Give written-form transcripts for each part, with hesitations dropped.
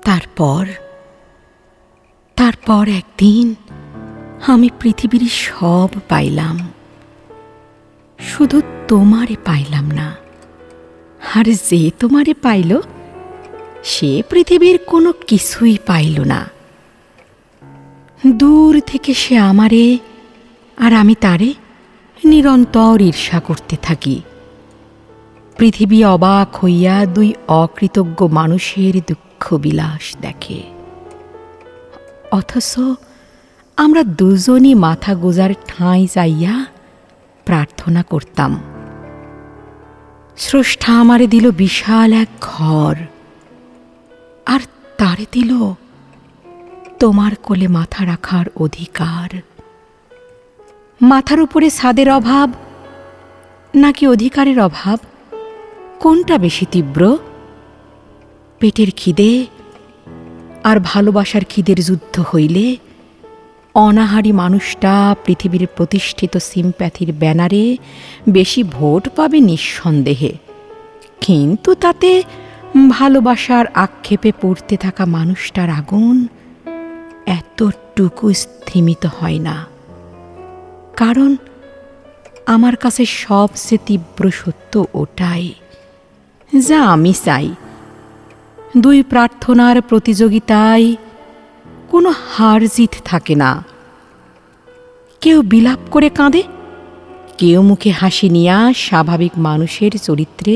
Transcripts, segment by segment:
তারপর তারপর একদিন আমি পৃথিবীর সব পাইলাম, শুধু তোমারে পাইলাম না। আর যে তোমারে পাইল সে পৃথিবীর কোনো কিছুই পাইল না। দূর থেকে সে আমারে আর আমি তারে নিরন্তর ঈর্ষা করতে থাকি। পৃথিবী অবাক হইয়া দুই অকৃতজ্ঞ মানুষের দুঃখ বিলাস দেখে, অথচ আমরা দুজনই মাথা গোজার ঠাঁই যাইয়া প্রার্থনা করতাম। স্রষ্টা আমারে দিল বিশাল এক ঘর, আর তারে দিল তোমার কোলে মাথা রাখার অধিকার। মাথার উপরে ছাদের অভাব নাকি অধিকারের অভাব, কোনটা বেশি তীব্র? পেটের খিদে আর ভালোবাসার খিদের যুদ্ধ হইলে অনাহারী মানুষটা পৃথিবীর প্রতিষ্ঠিত সিম্প্যাথির ব্যানারে বেশি ভোট পাবে নিঃসন্দেহে, কিন্তু তাতে ভালোবাসার আক্ষেপে পড়তে থাকা মানুষটার আগুন এতটুকু স্থিমিত হয় না। কারণ আমার কাছে সবচেয়ে তীব্র সত্য ওটাই যা আমি চাই। দুই প্রার্থনার প্রতিযোগিতায় কোনো হার জিত থাকে না। কেউ বিলাপ করে কাঁদে, কেউ মুখে হাসি নিয়া স্বাভাবিক মানুষের চরিত্রে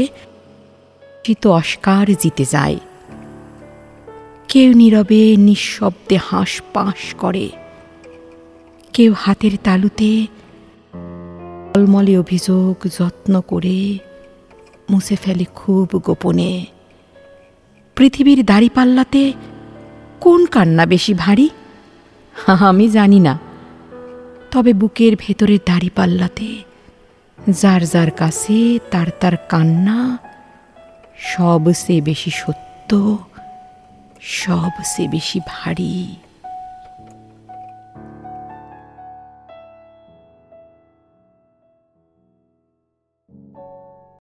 চিত অস্কার জিতে যায়। কেউ নীরবে নিঃশব্দে হাঁসপাঁস করে, কেউ হাতের তালুতে টলমলে অভিযোগ যত্ন করে মুছে ফেলে খুব গোপনে। পৃথিবীর দাড়িপাল্লাতে কোন কান্না বেশি ভারী আমি জানি না, তবে বুকের ভেতরের দাড়িপাল্লাতে যার যার কাছে তার তার কান্না সবচেয়ে বেশি সত্য, সবচেয়ে বেশি ভারী।